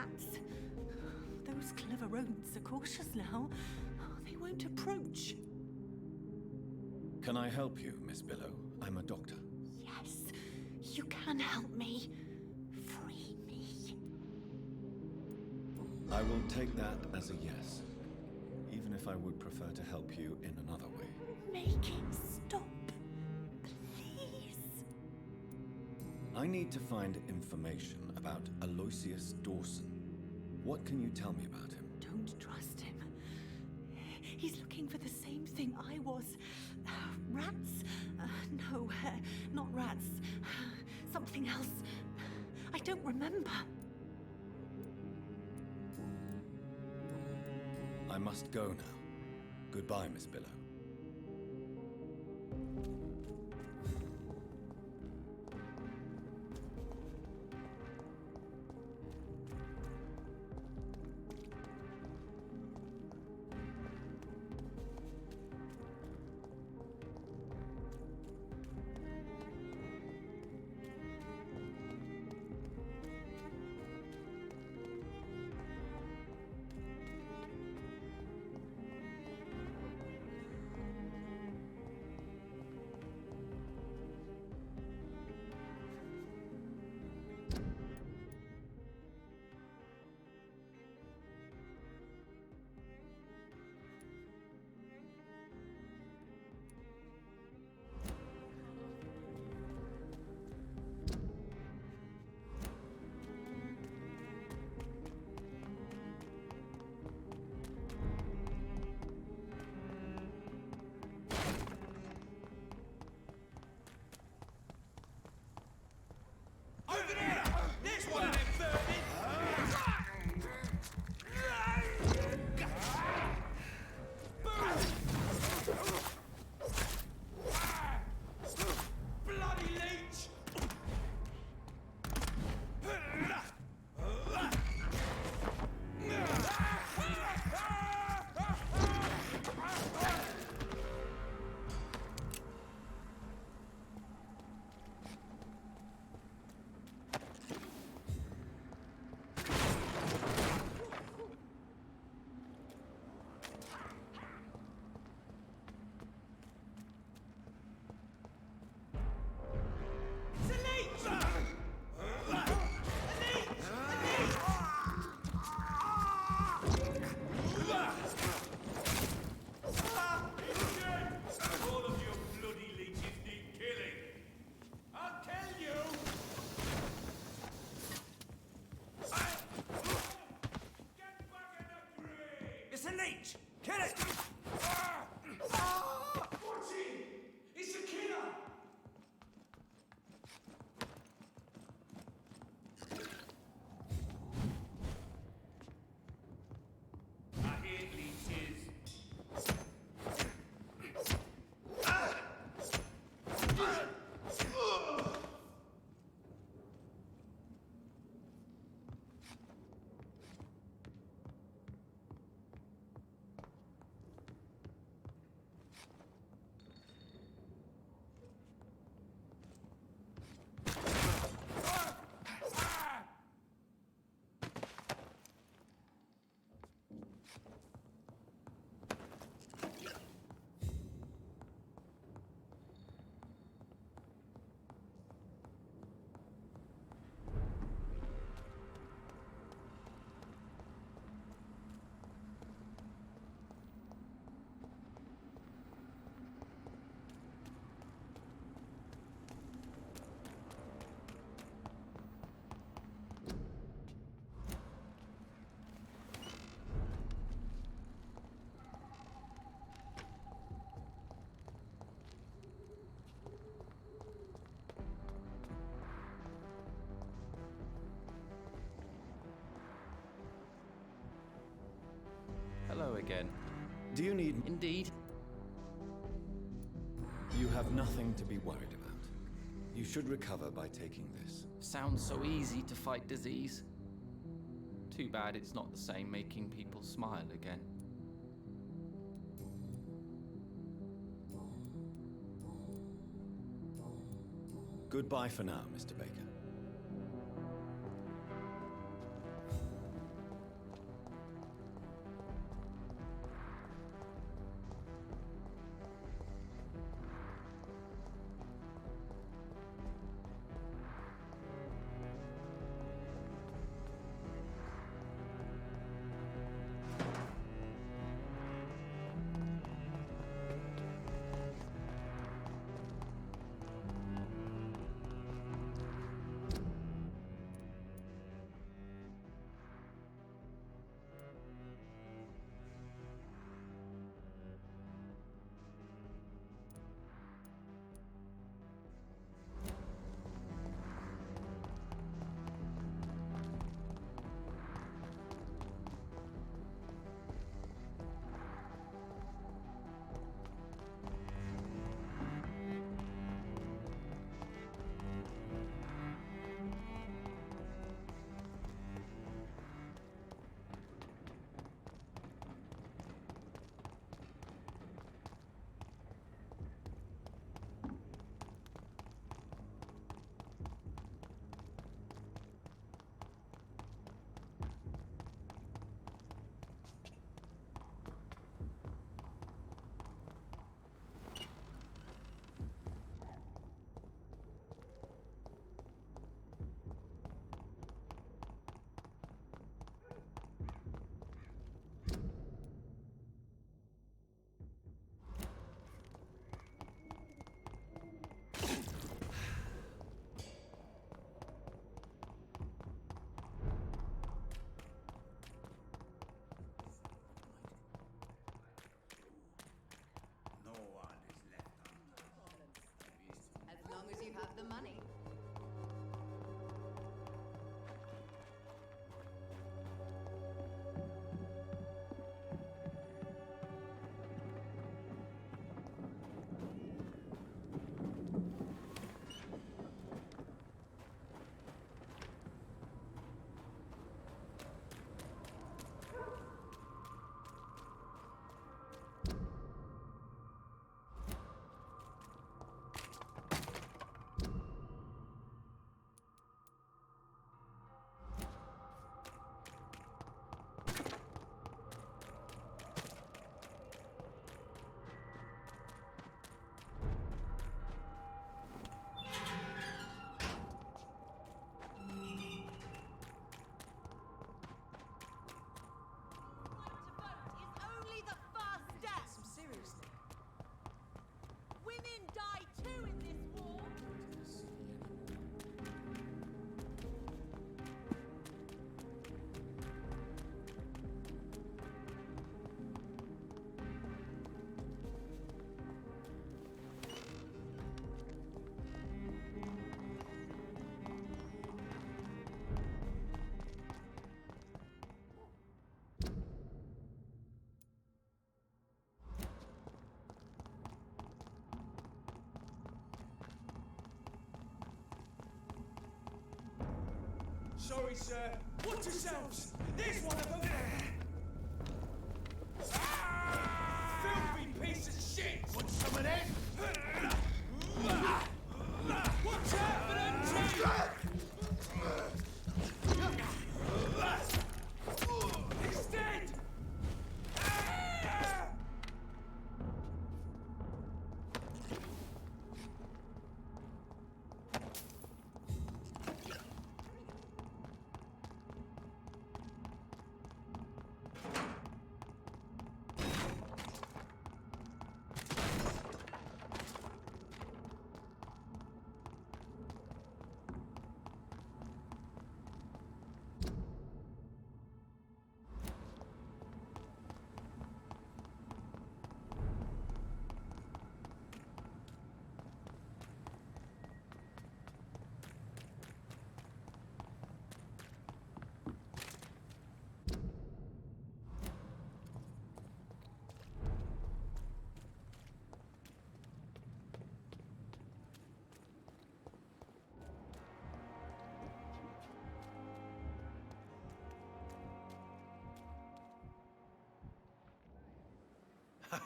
rats. Those clever rodents are cautious now. They won't approach. Can I help you, Miss Billow? I'm a doctor. Yes, you can help me. Free me. I will take that as a yes, even if I would prefer to help you in another way. Make it stop, please. I need to find information about Aloysius Dawson. What can you tell me about him? Don't trust him. He's looking for the same thing I was. Rats? No, not rats. Something else. I don't remember. I must go now. Goodbye, Miss Billow. It's a leech! Kill it! What's in? It's a killer! I hear leeches. Hello again. Do you need... Indeed. You have nothing to be worried about. You should recover by taking this. Sounds so easy to fight disease. Too bad it's not the same making people smile again. Goodbye for now, Mr. Baker. Sorry, sir. Watch yourselves! There's one of them! Filthy piece of shit! Want some of that? Watch out for them teeth! He's dead!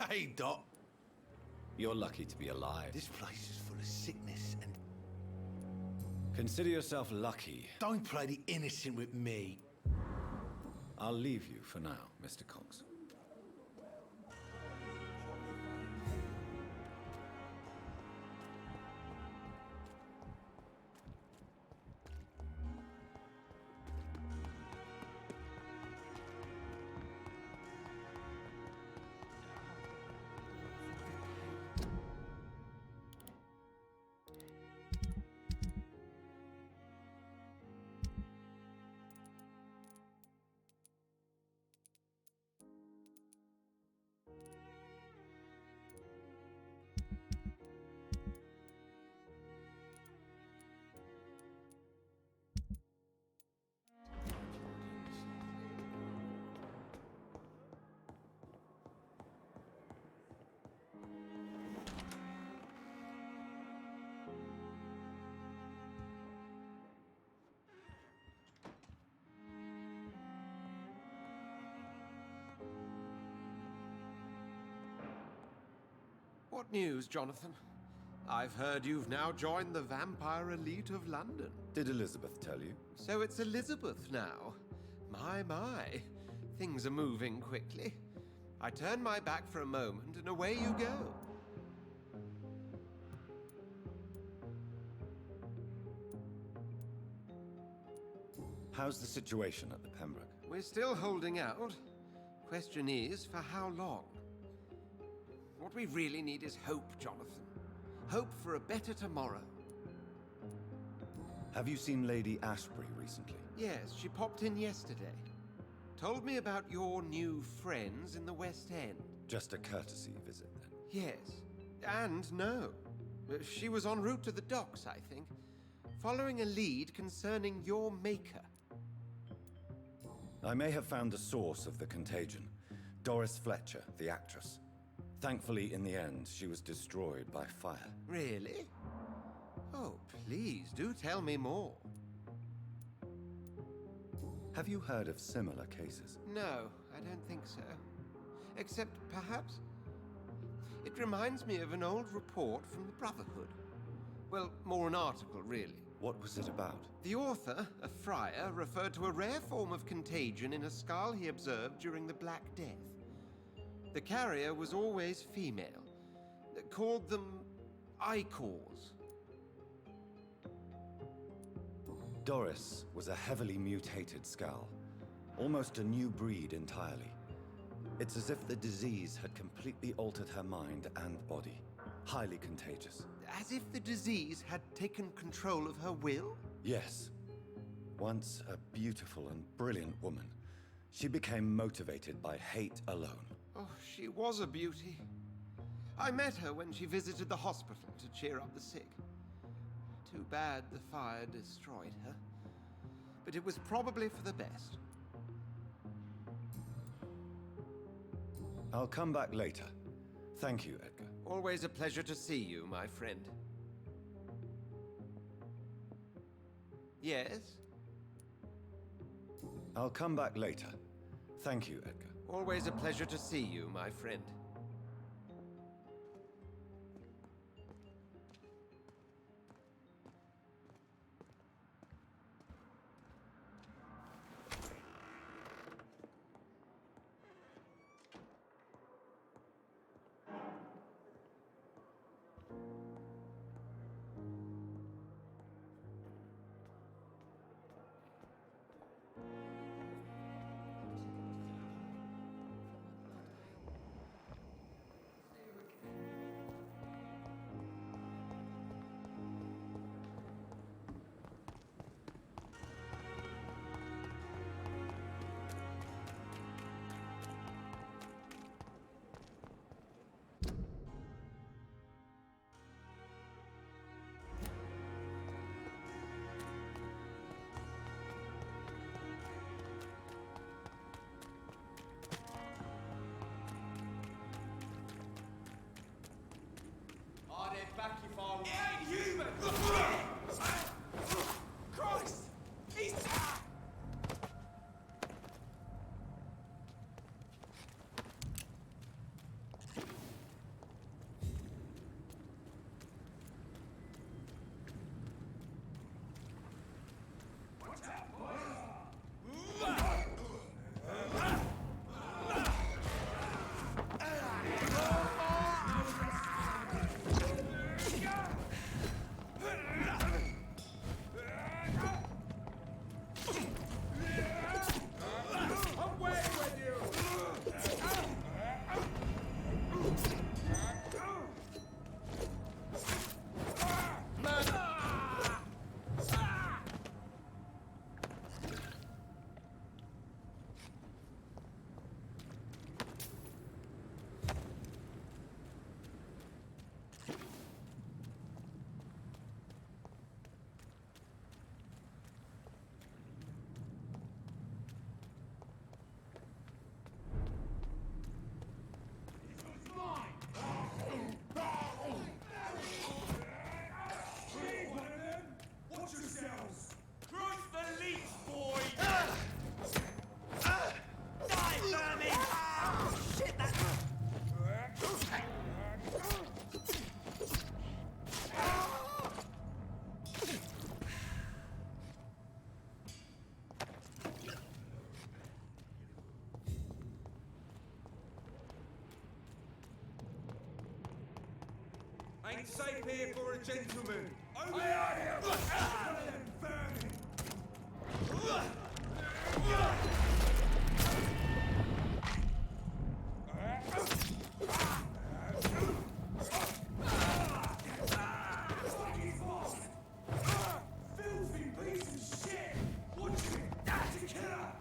Hey, Dot. You're lucky to be alive. This place is full of sickness and... Consider yourself lucky. Don't play the innocent with me. I'll leave you for now, Mr. Cox. What news, Jonathan? I've heard you've now joined the vampire elite of London. Did Elizabeth tell you? So it's Elizabeth now. My. Things are moving quickly. I turn my back for a moment and away you go. How's the situation at the Pembroke? We're still holding out. Question is, for how long? What we really need is hope, Jonathan. Hope for a better tomorrow. Have you seen Lady Ashbury recently? Yes, she popped in yesterday. Told me about your new friends in the West End. Just a courtesy visit, then? Yes, and no. She was en route to the docks, I think, following a lead concerning your maker. I may have found the source of the contagion. Doris Fletcher, the actress. Thankfully, in the end, she was destroyed by fire. Really? Oh, please, do tell me more. Have you heard of similar cases? No, I don't think so. Except, perhaps, it reminds me of an old report from the Brotherhood. Well, more an article, really. What was it about? The author, a friar, referred to a rare form of contagion in a skull he observed during the Black Death. The carrier was always female. Called them Icors. Doris was a heavily mutated skull. Almost a new breed entirely. It's as if the disease had completely altered her mind and body. Highly contagious. As if the disease had taken control of her will? Yes. Once a beautiful and brilliant woman, she became motivated by hate alone. Oh, she was a beauty. I met her when she visited the hospital to cheer up the sick. Too bad the fire destroyed her. But it was probably for the best. I'll come back later. Thank you, Edgar. Always a pleasure to see you, my friend. Yes? I'll come back later. Thank you, Edgar. Always a pleasure to see you, my friend. Back if I was. It ain't human! Christ! He's. Ain't safe here for a gentleman. Over here! Filthy piece of shit! Watch it! That's a killer!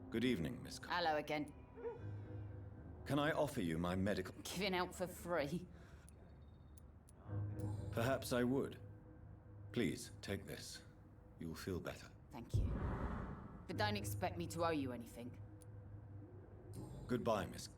Good evening, Miss Cole. Hello again. Can I offer you my medical... Giving out for free. Perhaps I would. Please, take this. You'll feel better. Thank you. But don't expect me to owe you anything. Goodbye, Miss...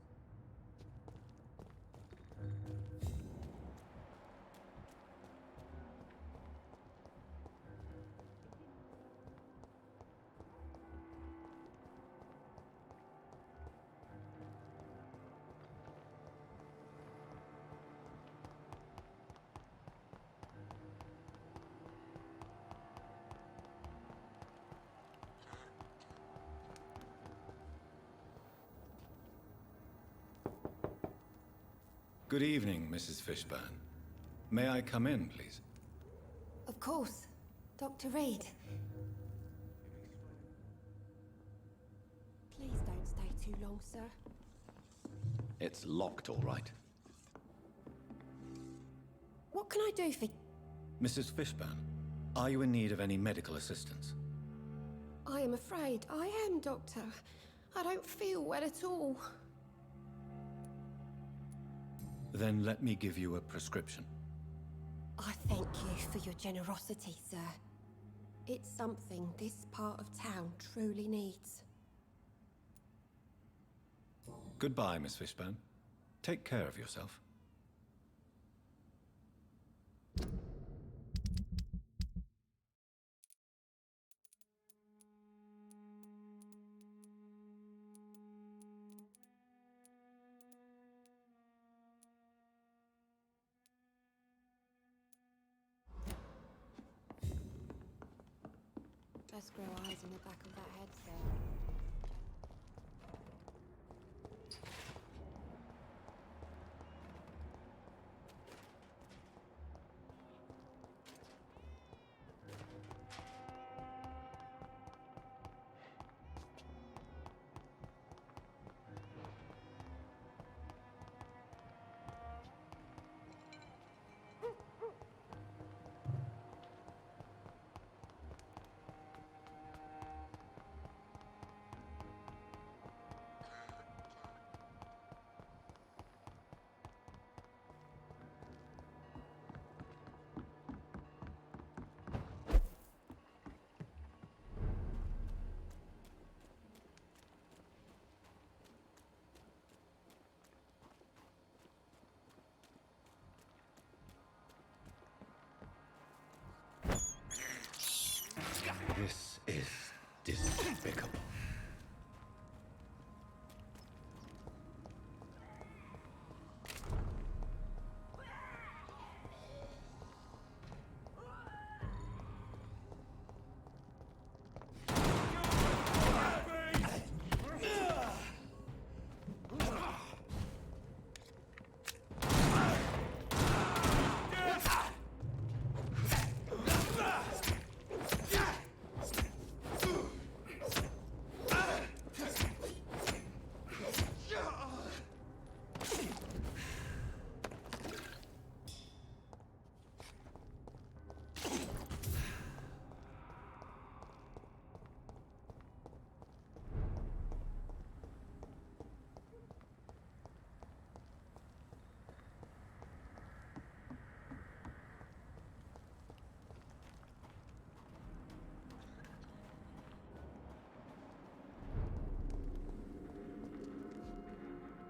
Good evening, Mrs. Fishburne. May I come in, please? Of course. Dr. Reid. Please don't stay too long, sir. It's locked, all right. What can I do for... Mrs. Fishburne, are you in need of any medical assistance? I am afraid I am, Doctor. I don't feel well at all. Then let me give you a prescription. I thank you for your generosity, sir. It's something this part of town truly needs. Goodbye, Miss Fishburne. Take care of yourself. Best grow eyes in the back of that head, sir. This is despicable.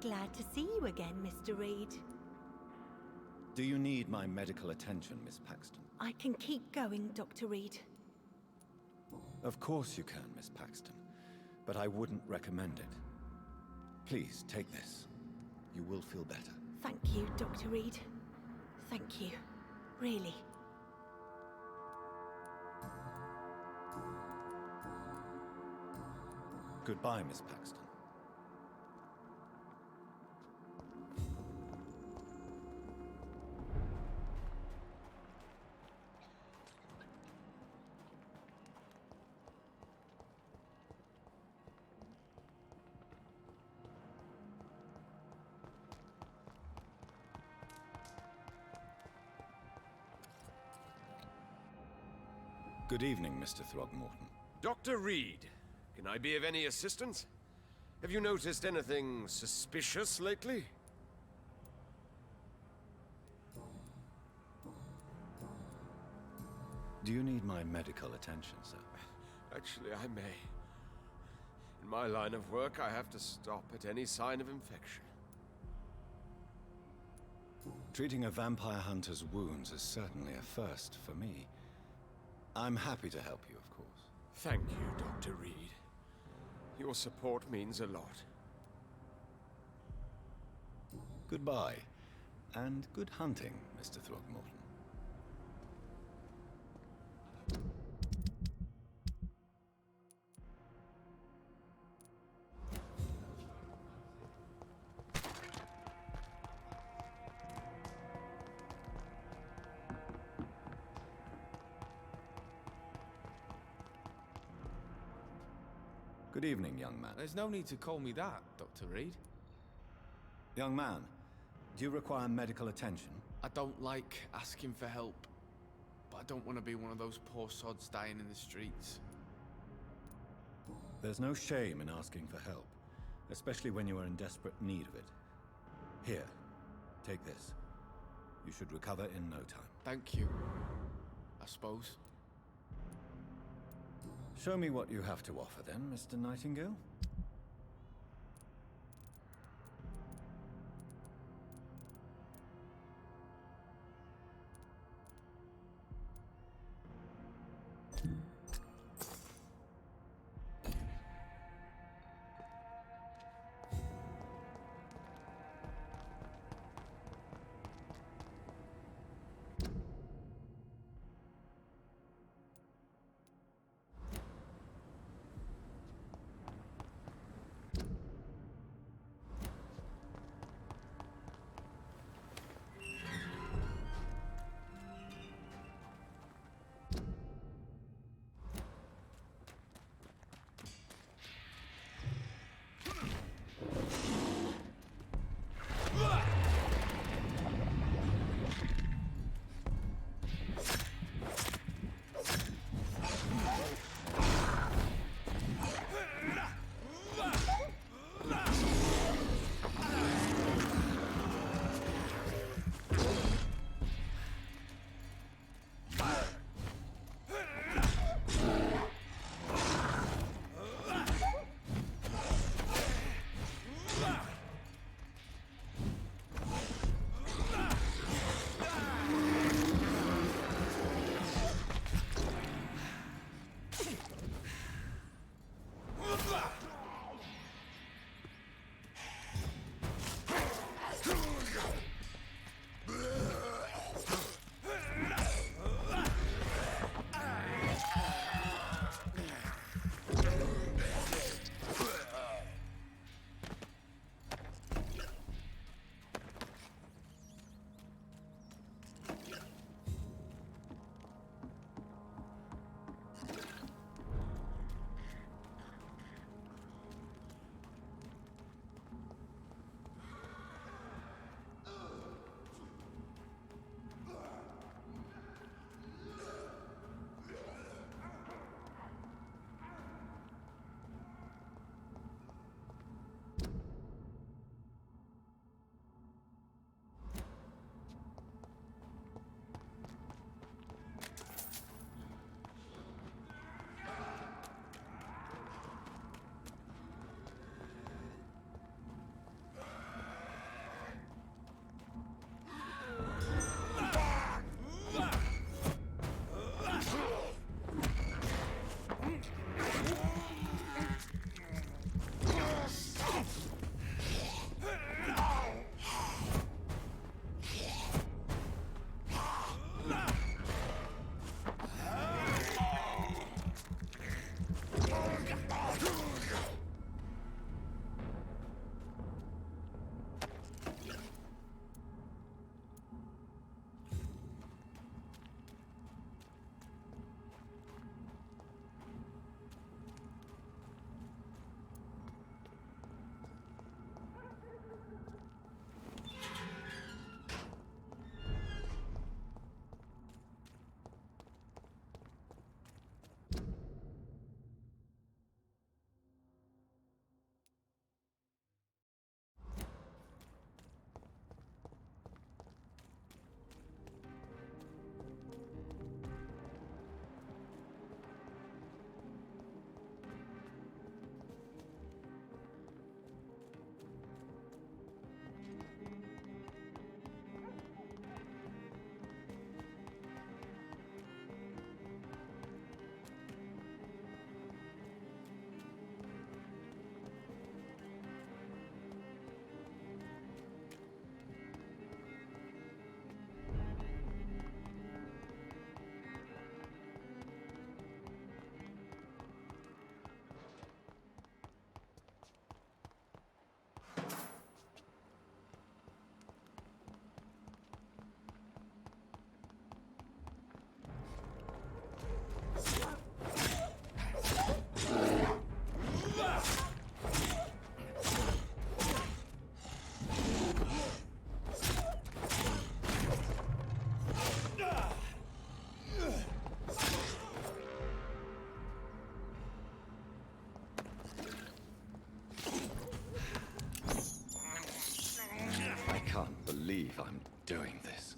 Glad to see you again, Mr. Reid. Do you need my medical attention, Miss Paxton? I can keep going, Dr. Reid. Of course you can, Miss Paxton, but I wouldn't recommend it. Please, take this. You will feel better. Thank you, Dr. Reid. Thank you. Really. Goodbye, Miss Paxton. Good evening, Mr. Throgmorton. Dr. Reid, can I be of any assistance? Have you noticed anything suspicious lately? Do you need my medical attention, sir? Actually, I may. In my line of work, I have to stop at any sign of infection. Treating a vampire hunter's wounds is certainly a first for me. I'm happy to help you, of course. Thank you, Dr. Reid. Your support means a lot. Goodbye, and good hunting, Mr. Throgmorton. Good evening, young man. There's no need to call me that, Dr. Reid. Young man, do you require medical attention? I don't like asking for help, but I don't want to be one of those poor sods dying in the streets. There's no shame in asking for help, especially when you are in desperate need of it. Here, take this. You should recover in no time. Thank you, I suppose. Show me what you have to offer then, Mr. Nightingale. I'm doing this.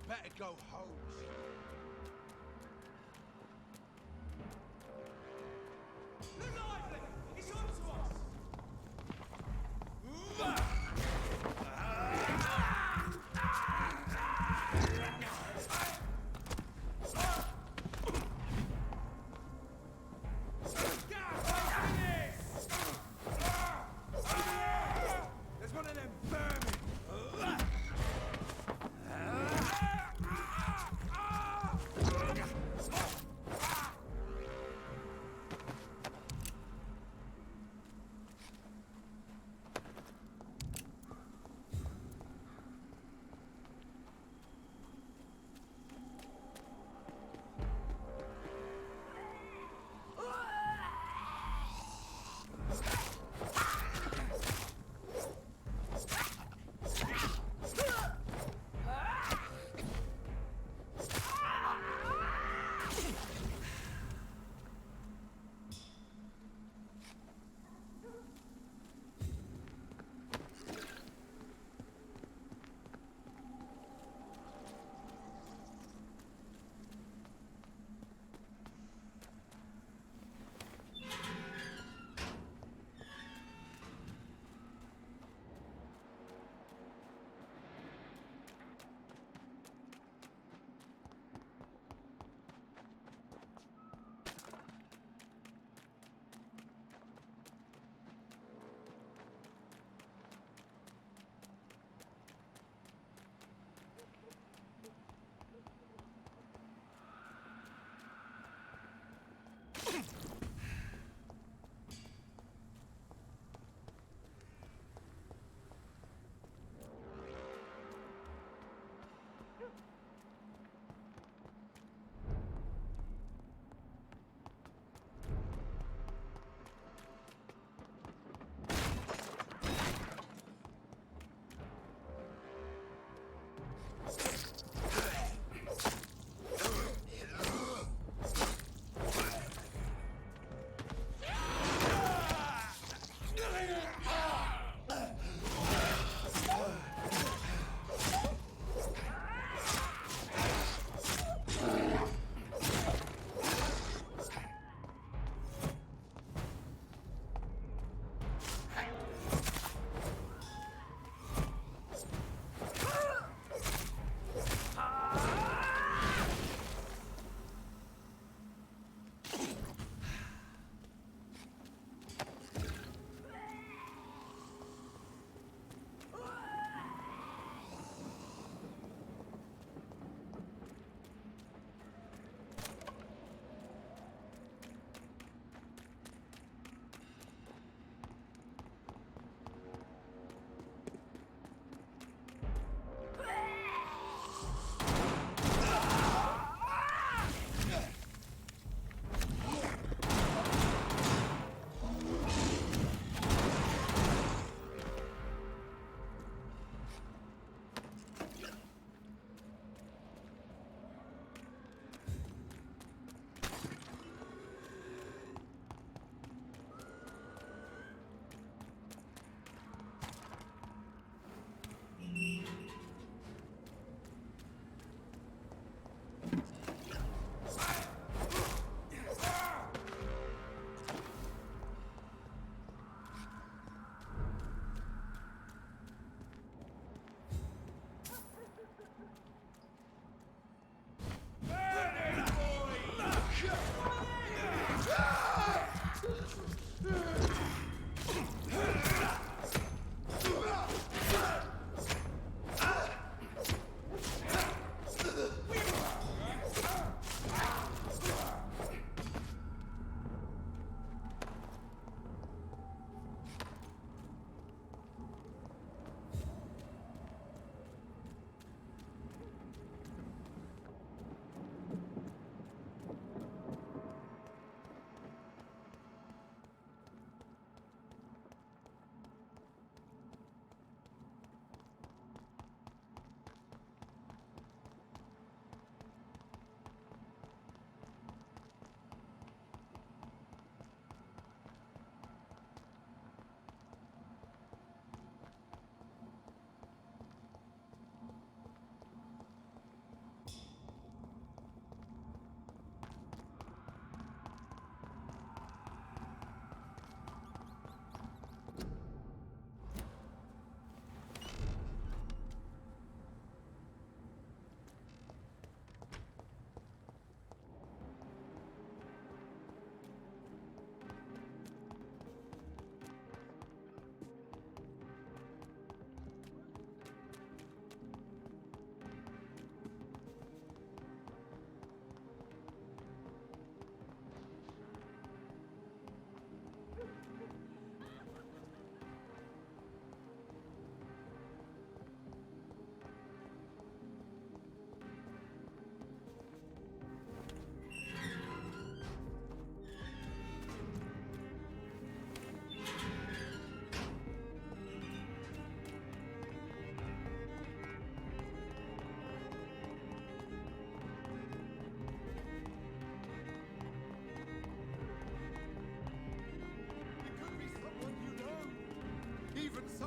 Better go home. There's one of them vermin!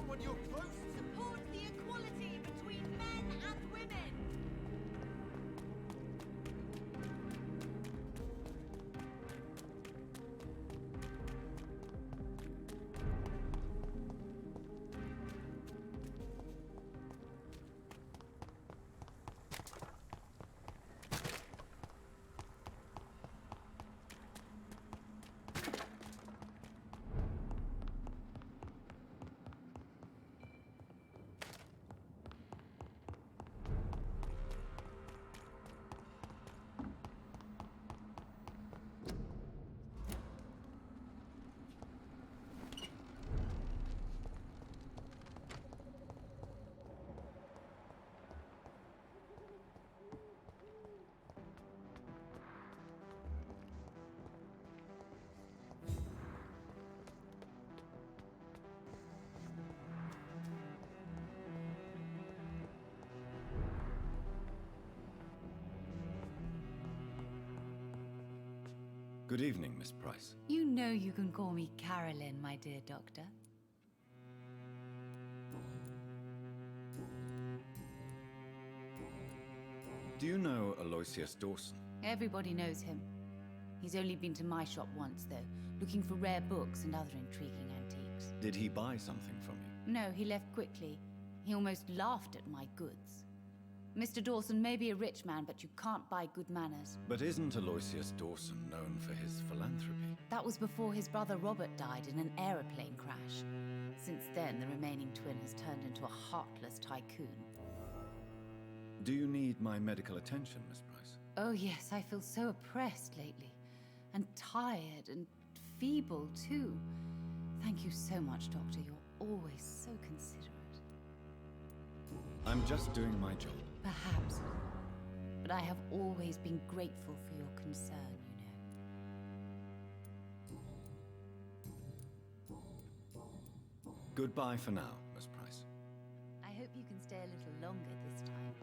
someone you're close to. Support the equality between men and women. Good evening, Miss Price. You know you can call me Carolyn, my dear doctor. Do you know Aloysius Dawson? Everybody knows him. He's only been to my shop once, though, looking for rare books and other intriguing antiques. Did he buy something from you? No, he left quickly. He almost laughed at my goods. Mr. Dawson may be a rich man, but you can't buy good manners. But isn't Aloysius Dawson known for his philanthropy? That was before his brother Robert died in an aeroplane crash. Since then, the remaining twin has turned into a heartless tycoon. Do you need my medical attention, Miss Price? Oh yes, I feel so oppressed lately. And tired and feeble, too. Thank you so much, Doctor. You're always so considerate. I'm just doing my job. Perhaps. But I have always been grateful for your concern, you know. Goodbye for now, Miss Price. I hope you can stay a little longer this time.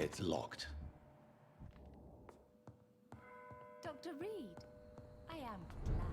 It's locked. Dr. Reid, I am glad.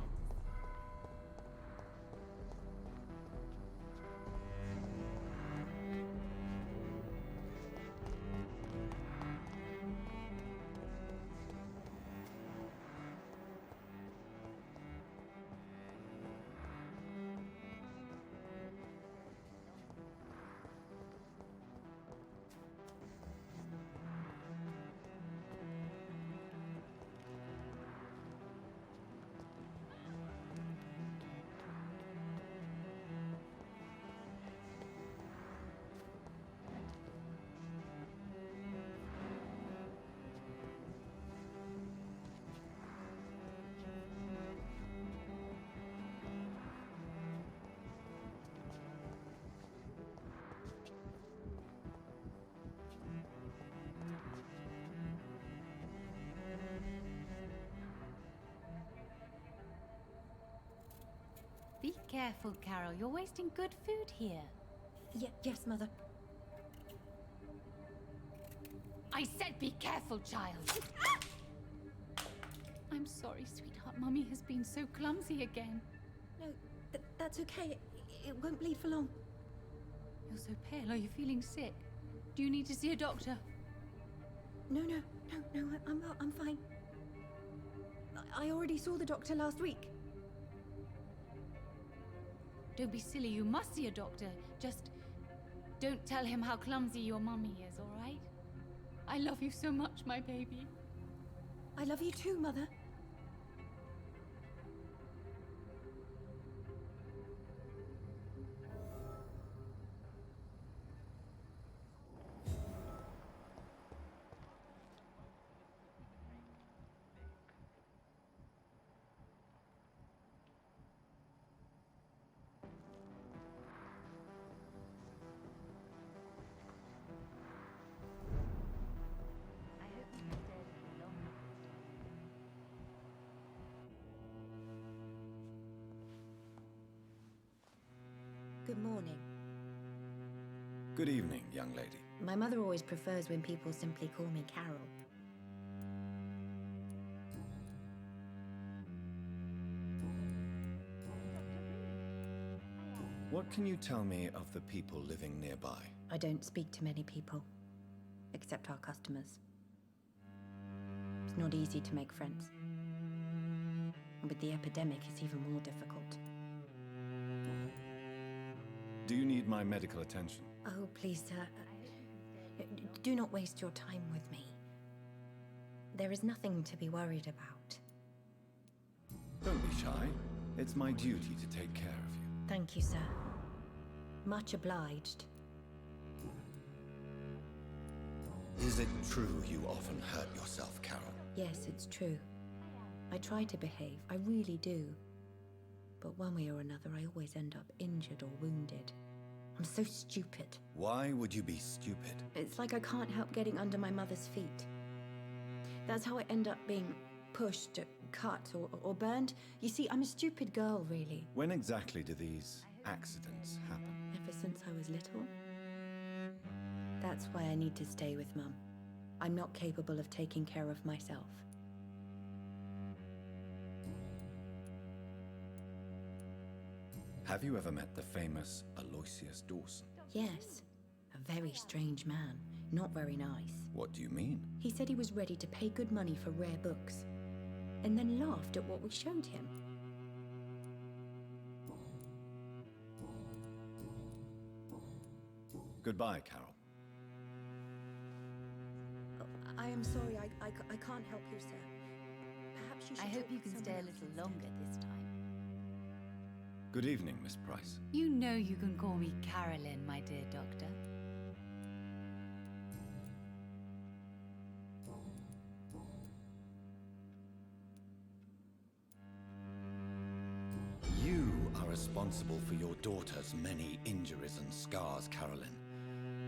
Be careful, Carol. You're wasting good food here. Yes, Mother. I said be careful, child. I'm sorry, sweetheart. Mummy has been so clumsy again. No, that's okay. It won't bleed for long. You're so pale. Are you feeling sick? Do you need to see a doctor? No, I'm fine. I already saw the doctor last week. Don't be silly, you must see a doctor. Just don't tell him how clumsy your mummy is, all right? I love you so much, my baby. I love you too, Mother. Good morning. Good evening, young lady. My mother always prefers when people simply call me Carol. What can you tell me of the people living nearby? I don't speak to many people, except our customers. It's not easy to make friends. And with the epidemic, it's even more difficult. Do you need my medical attention? Oh, please, sir. Do not waste your time with me. There is nothing to be worried about. Don't be shy. It's my duty to take care of you. Thank you, sir. Much obliged. Is it true you often hurt yourself, Carol? Yes, it's true. I try to behave, I really do. But one way or another, I always end up injured or wounded. I'm so stupid. Why would you be stupid? It's like I can't help getting under my mother's feet. That's how I end up being pushed, cut, or burned. You see, I'm a stupid girl, really. When exactly do these accidents happen? Ever since I was little. That's why I need to stay with Mum. I'm not capable of taking care of myself. Have you ever met the famous Aloysius Dawson? Yes. A very strange man. Not very nice. What do you mean? He said he was ready to pay good money for rare books, and then laughed at what we showed him. Goodbye, Carol. I am sorry, I can't help you, sir. Perhaps you should I hope talk you to can stay someone a else little longer this time. Good evening, Miss Price. You know you can call me Carolyn, my dear doctor. You are responsible for your daughter's many injuries and scars, Carolyn.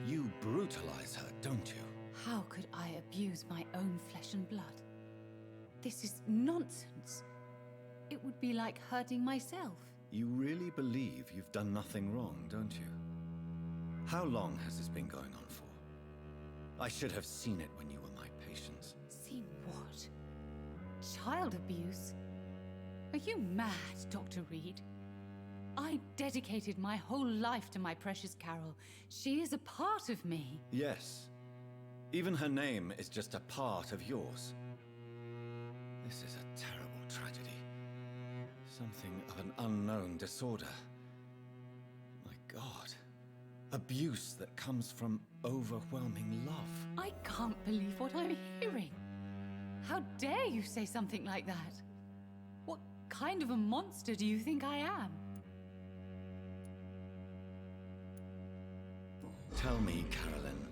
You brutalize her, don't you? How could I abuse my own flesh and blood? This is nonsense. It would be like hurting myself. You really believe you've done nothing wrong, don't you? How long has this been going on for? I should have seen it when you were my patients. Seen what? Child abuse? Are you mad, Dr. Reid? I dedicated my whole life to my precious Carol. She is a part of me. Yes. Even her name is just a part of yours. This is a terrible tragedy. Something of an unknown disorder. My God. Abuse that comes from overwhelming love. I can't believe what I'm hearing. How dare you say something like that? What kind of a monster do you think I am? Tell me, Carolyn,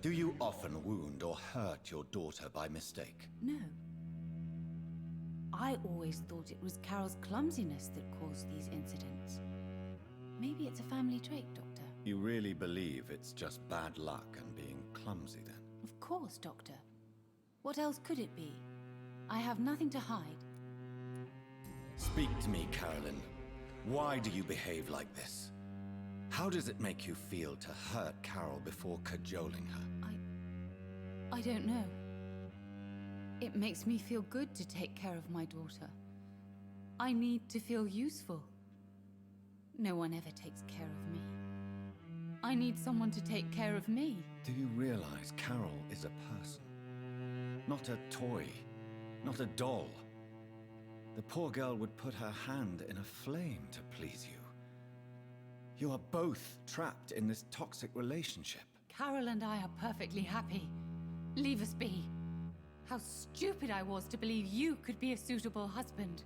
do you often wound or hurt your daughter by mistake? No. I always thought it was Carol's clumsiness that caused these incidents. Maybe it's a family trait, Doctor. You really believe it's just bad luck and being clumsy, then? Of course, Doctor. What else could it be? I have nothing to hide. Speak to me, Carolyn. Why do you behave like this? How does it make you feel to hurt Carol before cajoling her? I don't know. It makes me feel good to take care of my daughter. I need to feel useful. No one ever takes care of me. I need someone to take care of me. Do you realize Carol is a person? Not a toy. Not a doll. The poor girl would put her hand in a flame to please you. You are both trapped in this toxic relationship. Carol and I are perfectly happy. Leave us be. How stupid I was to believe you could be a suitable husband.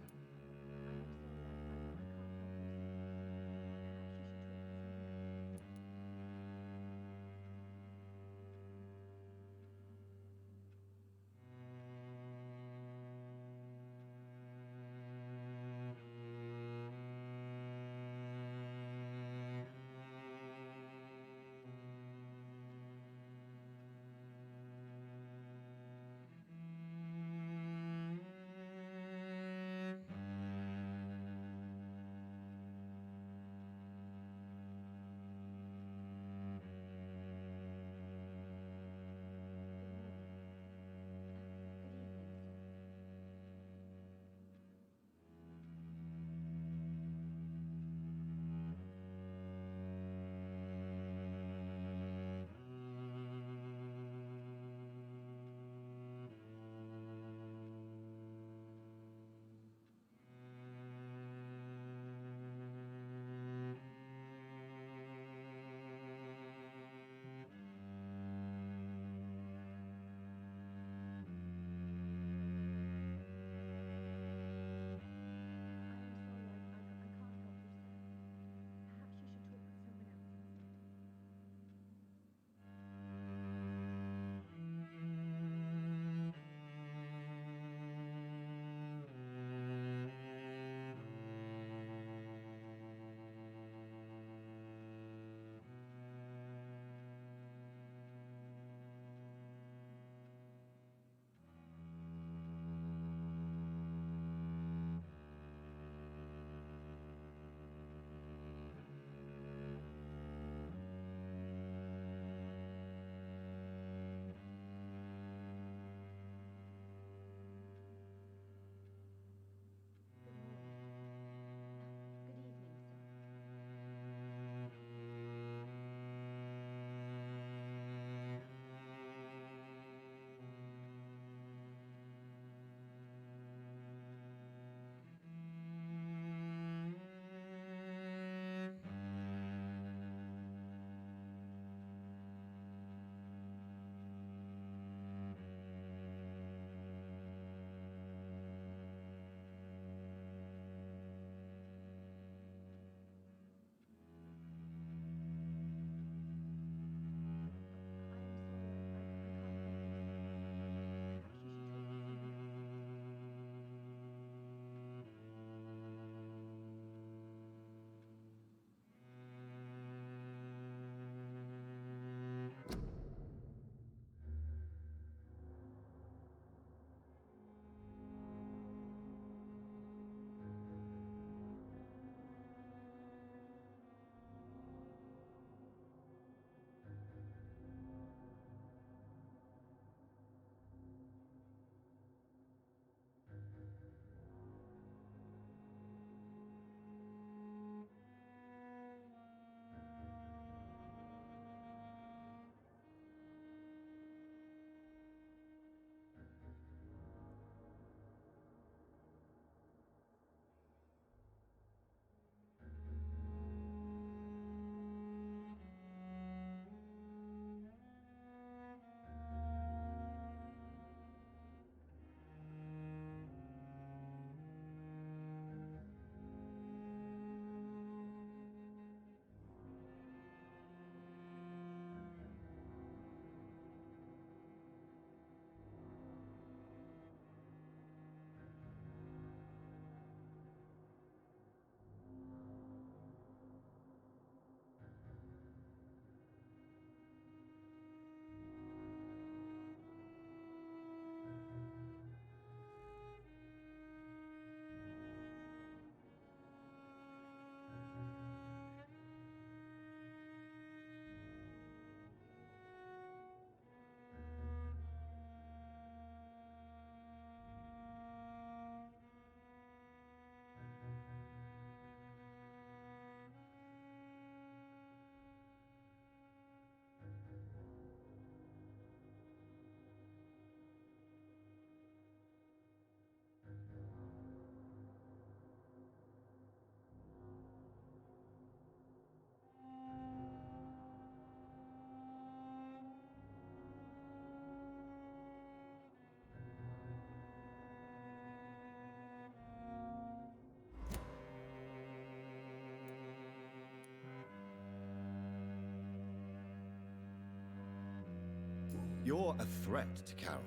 You're a threat to Carol,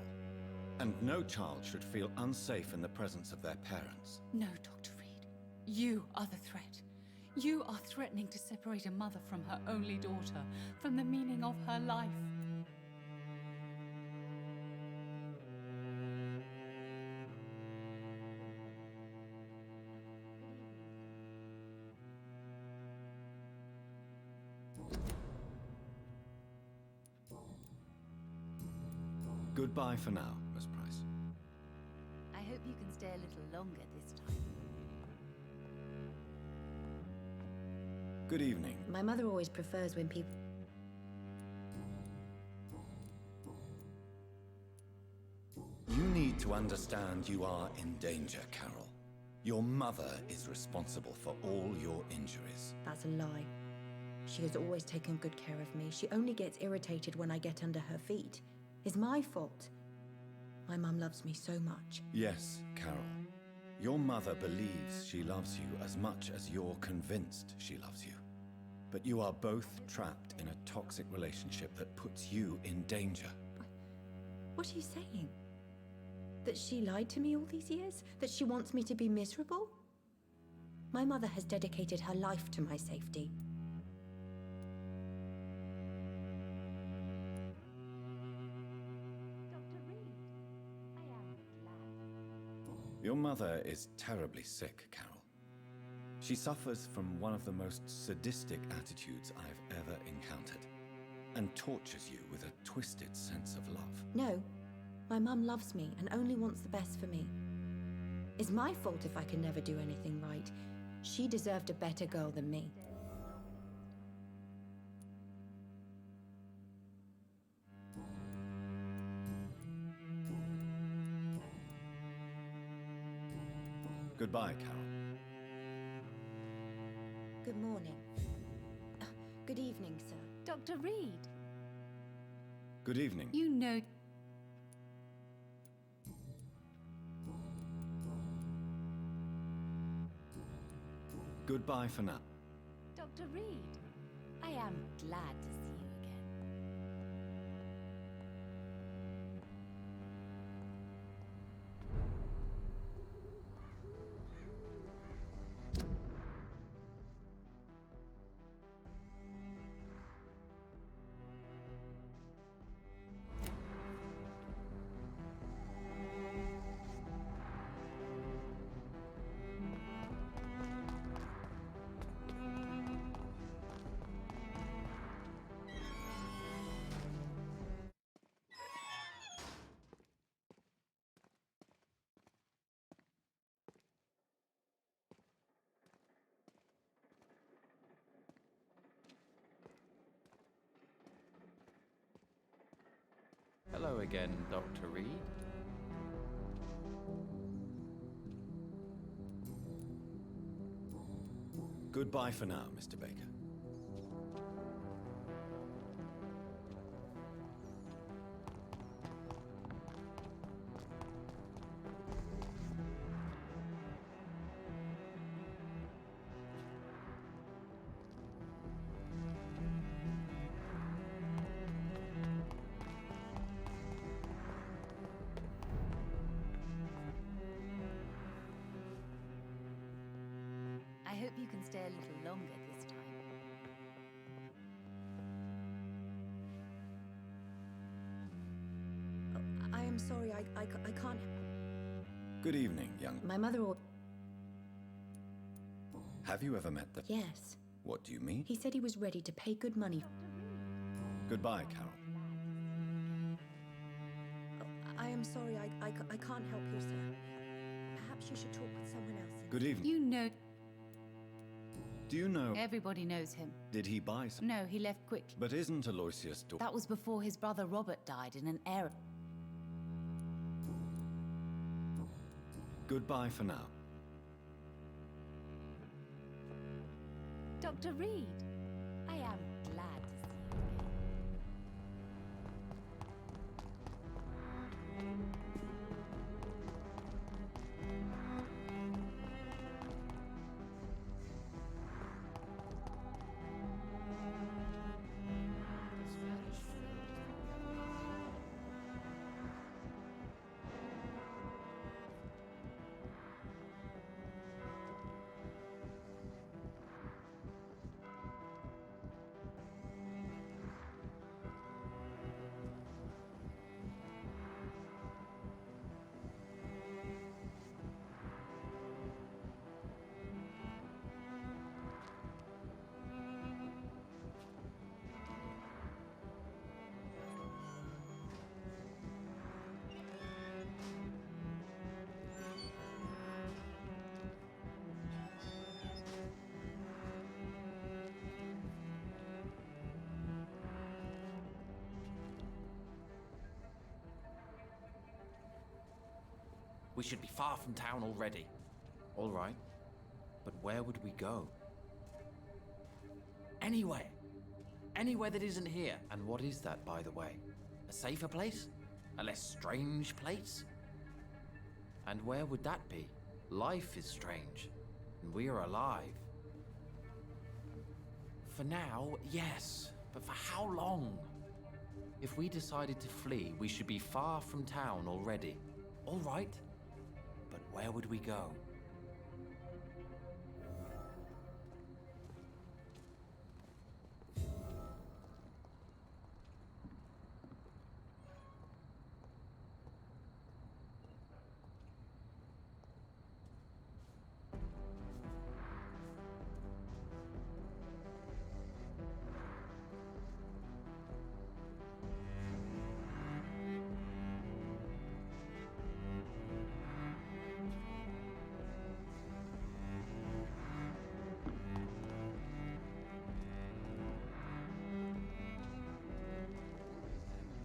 and no child should feel unsafe in the presence of their parents. No, Dr. Reid. You are the threat. You are threatening to separate a mother from her only daughter, from the meaning of her life. Goodbye for now, Miss Price. I hope you can stay a little longer this time. Good evening. My mother always prefers when people... You need to understand you are in danger, Carol. Your mother is responsible for all your injuries. That's a lie. She has always taken good care of me. She only gets irritated when I get under her feet. It's my fault. My mum loves me so much. Yes, Carol. Your mother believes she loves you as much as you're convinced she loves you. But you are both trapped in a toxic relationship that puts you in danger. What are you saying? That she lied to me all these years? That she wants me to be miserable? My mother has dedicated her life to my safety. Dr. Reid, I am glad. Your mother is terribly sick, Carol. She suffers from one of the most sadistic attitudes I've ever encountered, and tortures you with a twisted sense of love. No, my mum loves me and only wants the best for me. It's my fault if I can never do anything right. She deserved a better girl than me. Goodbye, Carol. Good morning. Good evening, sir. Dr. Reid. Good evening. You know... Goodbye for now. Dr. Reid, I am glad to see you again. Hello again, Dr. Reid. Goodbye for now, Mr. Baker. I hope you can stay a little longer this time. Oh, I am sorry, I can't... Good evening, young... My mother or... Have you ever met the... Yes. What do you mean? He said he was ready to pay good money. Goodbye, Carol. Oh, I am sorry, I can't help you, sir. Perhaps you should talk with someone else. Good evening. You know... Do you know... Everybody knows him. Did he buy some... No, he left quickly. But isn't Aloysius... That was before his brother Robert died in an error. Goodbye for now. Dr. Reid, I am glad to see you again. We should be far from town already. All right. But where would we go? Anywhere. Anywhere that isn't here. And what is that, by the way? A safer place? A less strange place? And where would that be? Life is strange. And we are alive. For now, yes. But for how long? If we decided to flee, we should be far from town already. All right. But where would we go?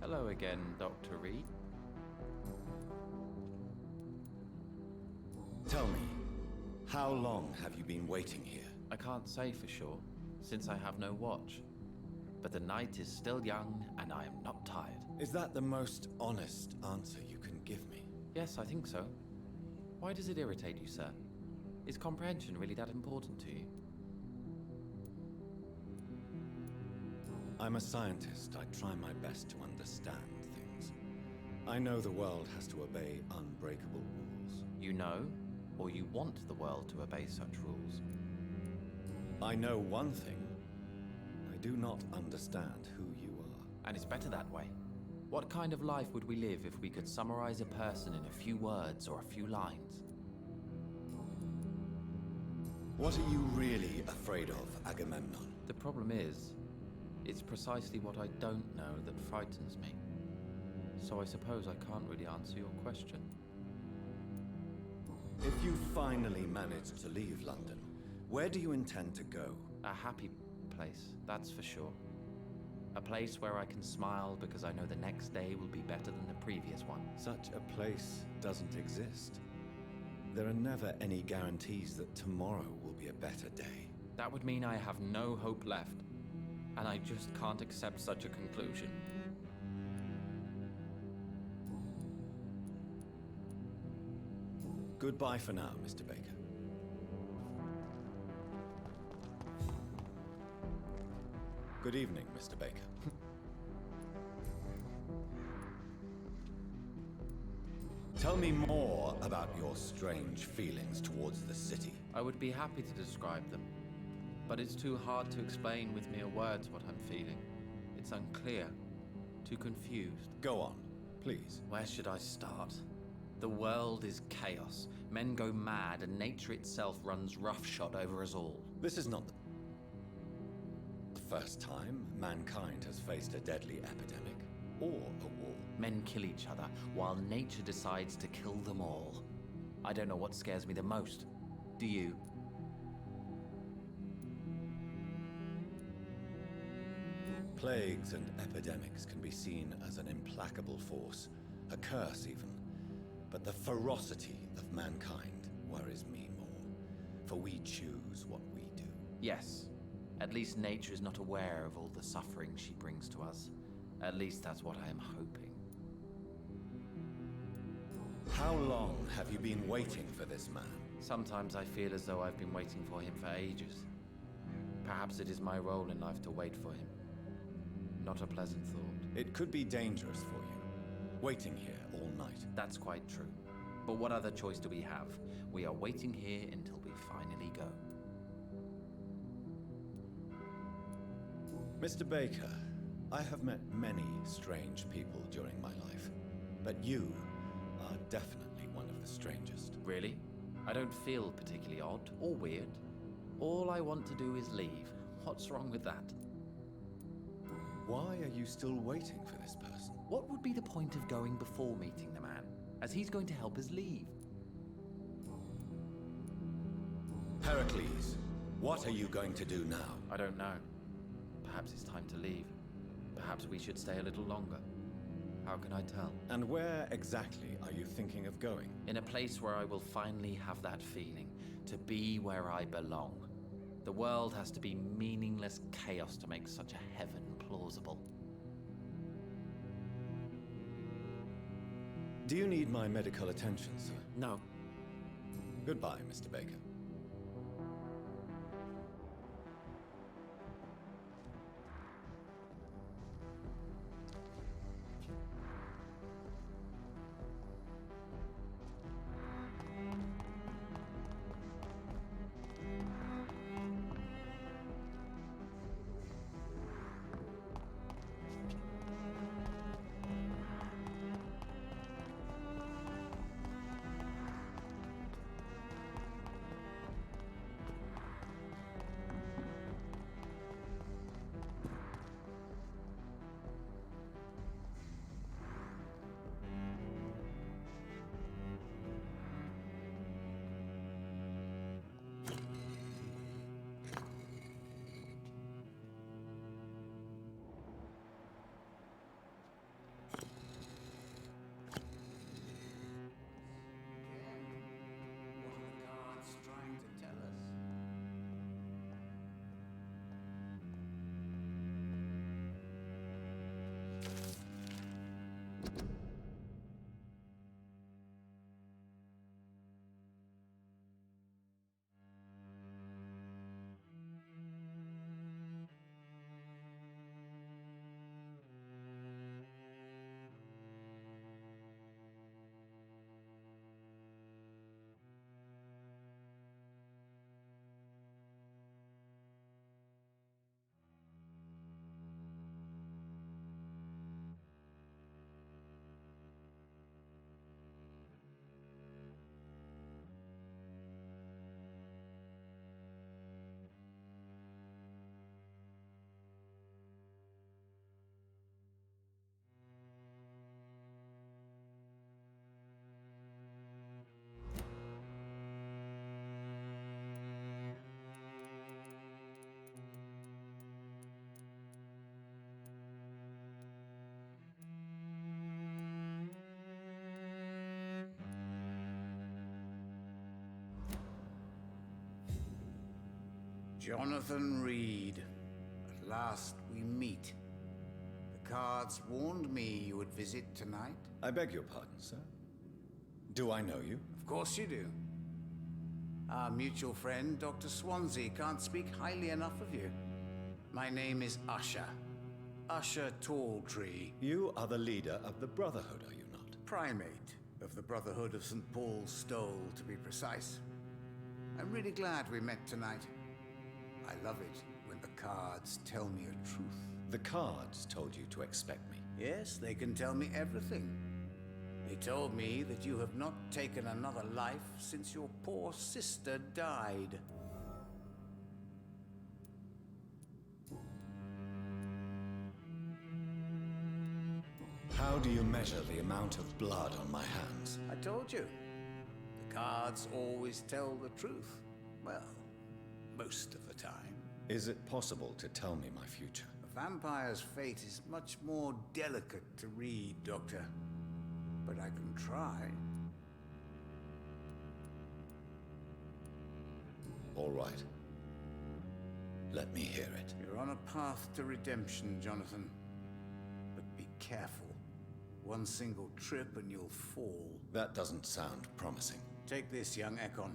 Hello again, Dr. Reid. Tell me, how long have you been waiting here? I can't say for sure, since I have no watch. But the night is still young, and I am not tired. Is that the most honest answer you can give me? Yes, I think so. Why does it irritate you, sir? Is comprehension really that important to you? I'm a scientist. I try my best to understand things. I know the world has to obey unbreakable rules. You know, or you want the world to obey such rules? I know one thing. I do not understand who you are. And it's better that way. What kind of life would we live if we could summarize a person in a few words or a few lines? What are you really afraid of, Agamemnon? The problem is, it's precisely what I don't know that frightens me. So I suppose I can't really answer your question. If you finally manage to leave London, where do you intend to go? A happy place, that's for sure. A place where I can smile because I know the next day will be better than the previous one. Such a place doesn't exist. There are never any guarantees that tomorrow will be a better day. That would mean I have no hope left. And I just can't accept such a conclusion. Goodbye for now, Mr. Baker. Good evening, Mr. Baker. Tell me more about your strange feelings towards the city. I would be happy to describe them. But it's too hard to explain with mere words what I'm feeling. It's unclear, too confused. Go on, please. Where should I start? The world is chaos. Men go mad, and nature itself runs roughshod over us all. This is not the first time mankind has faced a deadly epidemic or a war. Men kill each other, while nature decides to kill them all. I don't know what scares me the most. Do you? Plagues and epidemics can be seen as an implacable force, a curse even. But the ferocity of mankind worries me more, for we choose what we do. Yes. At least nature is not aware of all the suffering she brings to us. At least that's what I am hoping. How long have you been waiting for this man? Sometimes I feel as though I've been waiting for him for ages. Perhaps it is my role in life to wait for him. Not a pleasant thought. It could be dangerous for you, waiting here all night. That's quite true. But what other choice do we have? We are waiting here until we finally go. Mr. Baker, I have met many strange people during my life, but you are definitely one of the strangest. Really? I don't feel particularly odd or weird. All I want to do is leave. What's wrong with that? Why are you still waiting for this person? What would be the point of going before meeting the man, as he's going to help us leave? Heracles, what are you going to do now? I don't know. Perhaps it's time to leave. Perhaps we should stay a little longer. How can I tell? And where exactly are you thinking of going? In a place where I will finally have that feeling, to be where I belong. The world has to be meaningless chaos to make such a heaven plausible. Do you need my medical attention, sir? No. Goodbye, Mr. Baker. Jonathan Reid. At last we meet. The cards warned me you would visit tonight. I beg your pardon, sir. Do I know you? Of course you do. Our mutual friend, Dr. Swansea, can't speak highly enough of you. My name is Usher. Usher Talltree. You are the leader of the Brotherhood, are you not? Primate of the Brotherhood of St. Paul's Stole, to be precise. I'm really glad we met tonight. I love it when the cards tell me a truth. The cards told you to expect me. Yes, they can tell me everything. They told me that you have not taken another life since your poor sister died. How do you measure the amount of blood on my hands? I told you. The cards always tell the truth. Well, most of the time. Is it possible to tell me my future? A vampire's fate is much more delicate to read, Doctor. But I can try. All right. Let me hear it. You're on a path to redemption, Jonathan. But be careful. One single trip and you'll fall. That doesn't sound promising. Take this, young Ekon,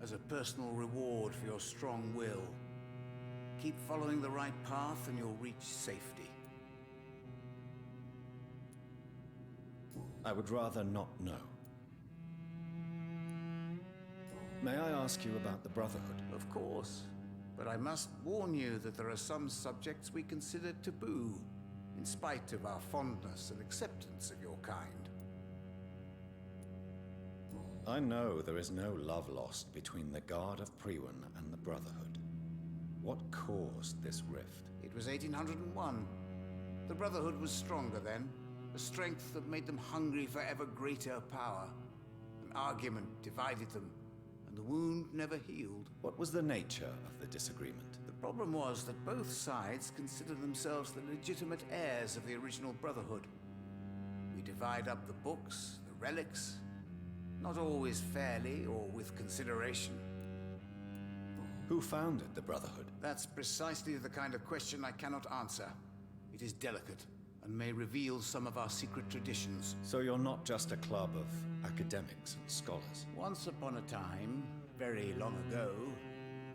as a personal reward for your strong will. Keep following the right path and you'll reach safety. I would rather not know. May I ask you about the Brotherhood? Of course. But I must warn you that there are some subjects we consider taboo, in spite of our fondness and acceptance of your kind. I know there is no love lost between the Guard of Priwen and the Brotherhood. What caused this rift? It was 1801. The Brotherhood was stronger then, a strength that made them hungry for ever greater power. An argument divided them, and the wound never healed. What was the nature of the disagreement? The problem was that both sides considered themselves the legitimate heirs of the original Brotherhood. divide up the books, the relics, not always fairly or with consideration. Who founded the Brotherhood? That's precisely the kind of question I cannot answer. It is delicate and may reveal some of our secret traditions. So you're not just a club of academics and scholars? Once upon a time, very long ago,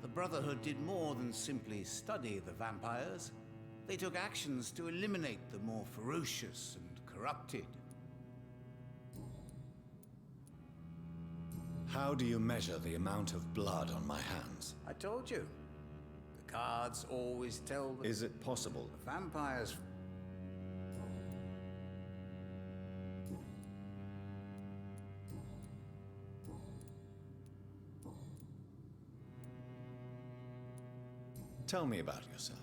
the Brotherhood did more than simply study the vampires. They took actions to eliminate the more ferocious and corrupted. How do you measure the amount of blood on my hands? I told you. The cards always tell the... Is it possible? The vampires... Tell me about yourself.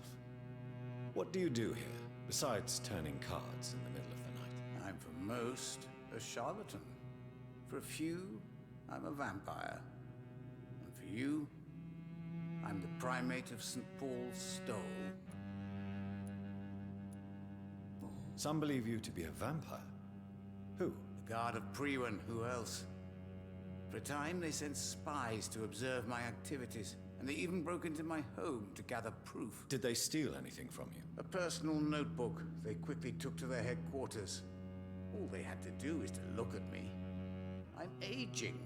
What do you do here, besides turning cards in the middle of the night? I'm for most a charlatan. For a few, I'm a vampire. And for you, I'm the primate of St. Paul's Stole. Some believe you to be a vampire. Who? The Guard of Priwen, who else? For a time, they sent spies to observe my activities, and they even broke into my home to gather proof. Did they steal anything from you? A personal notebook they quickly took to their headquarters. All they had to do is to look at me. I'm aging.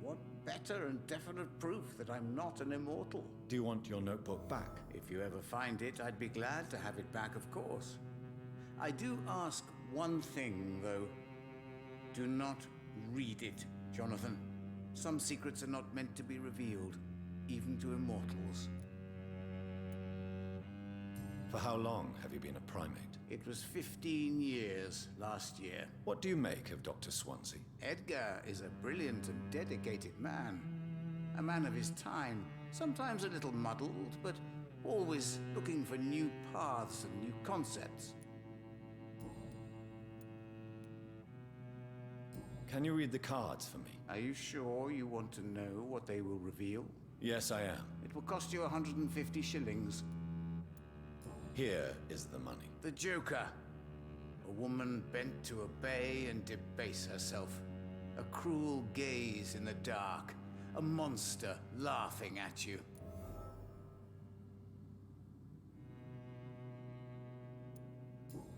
What better and definite proof that I'm not an immortal? Do you want your notebook back? If you ever find it, I'd be glad to have it back, of course. I do ask one thing, though. Do not read it, Jonathan. Some secrets are not meant to be revealed, even to immortals. For how long have you been a primate? It was 15 years last year. What do you make of Dr. Swansea? Edgar is a brilliant and dedicated man. A man of his time, sometimes a little muddled, but always looking for new paths and new concepts. Can you read the cards for me? Are you sure you want to know what they will reveal? Yes, I am. It will cost you 150 shillings. Here is the money. The Joker. A woman bent to obey and debase herself. A cruel gaze in the dark. A monster laughing at you.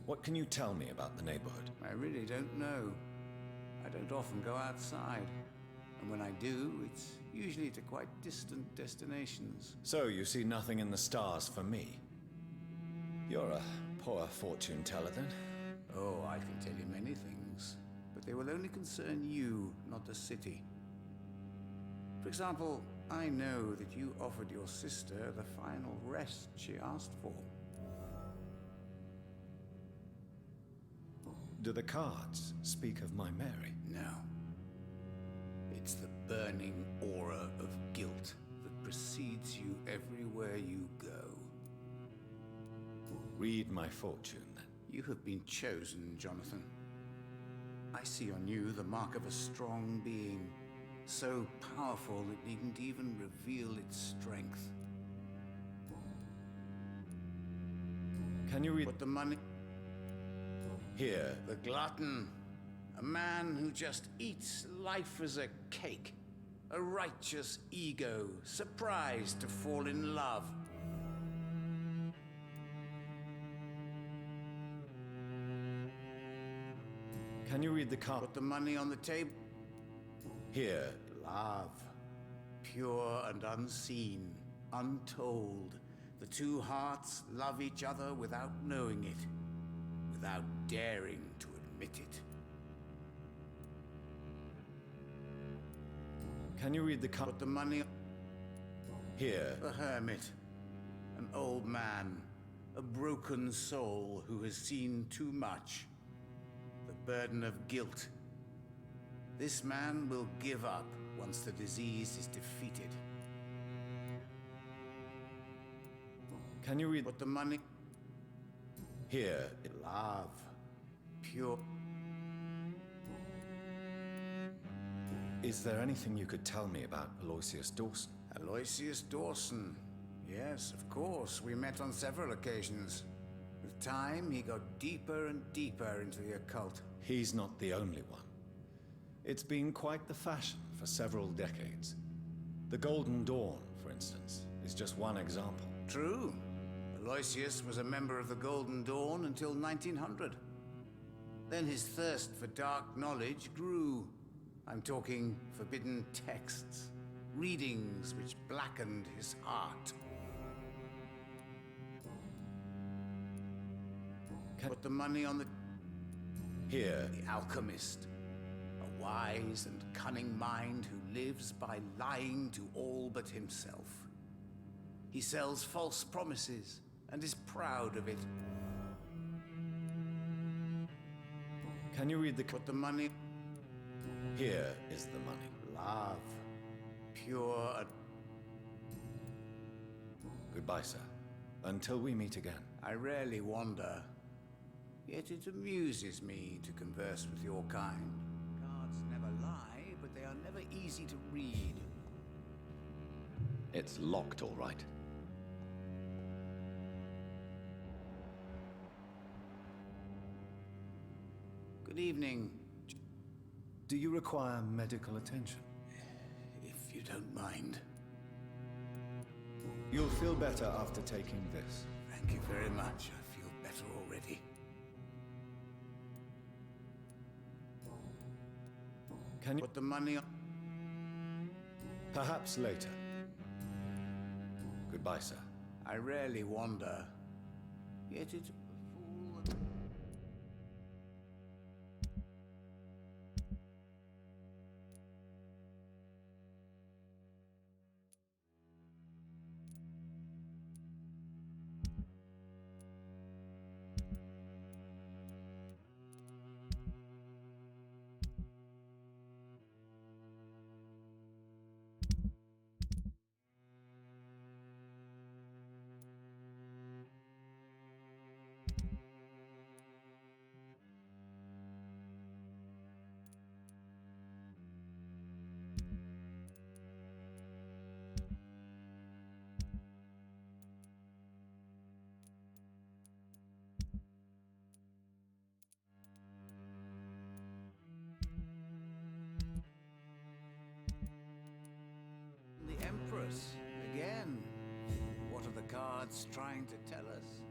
What can you tell me about the neighborhood? I really don't know. I don't often go outside. And when I do, it's usually to quite distant destinations. So you see nothing in the stars for me? You're a poor fortune teller, then? Oh, I can tell you many things. But they will only concern you, not the city. For example, I know that you offered your sister the final rest she asked for. Do the cards speak of my Mary? No. It's the burning aura of guilt that precedes you everywhere you go. Read my fortune, then. You have been chosen, Jonathan. I see on you the mark of a strong being, so powerful it needn't even reveal its strength. Can you read... But the money... Here. The glutton. A man who just eats life as a cake. A righteous ego, surprised to fall in love. Can you read the card? Put the money on the table. Here. Love. Pure and unseen. Untold. The two hearts love each other without knowing it. Without daring to admit it. Can you read the card? Put the money... Here. The hermit. An old man. A broken soul who has seen too much. The burden of guilt. This man will give up once the disease is defeated. Can you read... Put the money... Here. Love. Pure... Is there anything you could tell me about Aloysius Dawson? Aloysius Dawson. Yes, of course. We met on several occasions. With With time, he got deeper and deeper into the occult. He's not the only one. It's been quite the fashion for several decades. The Golden Dawn, for instance, is just one example. True. Aloysius was a member of the Golden Dawn until 1900. Then his thirst for dark knowledge grew. I'm talking forbidden texts, readings which blackened his heart. Put the money on the... Here. The alchemist. A wise and cunning mind who lives by lying to all but himself. He sells false promises and is proud of it. Can you read the... Put the money... Here is the money. Love. Pure... Goodbye, sir. Until we meet again. I rarely wander. Yet it amuses me to converse with your kind. Cards never lie, but they are never easy to read. It's locked, all right. Good evening. Do you require medical attention? If you don't mind. You'll feel better after taking this. Thank you very much. I feel better already. Can you put the money on? Perhaps later. Goodbye, sir. I rarely wander. Yet it... The Empress, again. What are the cards trying to tell us?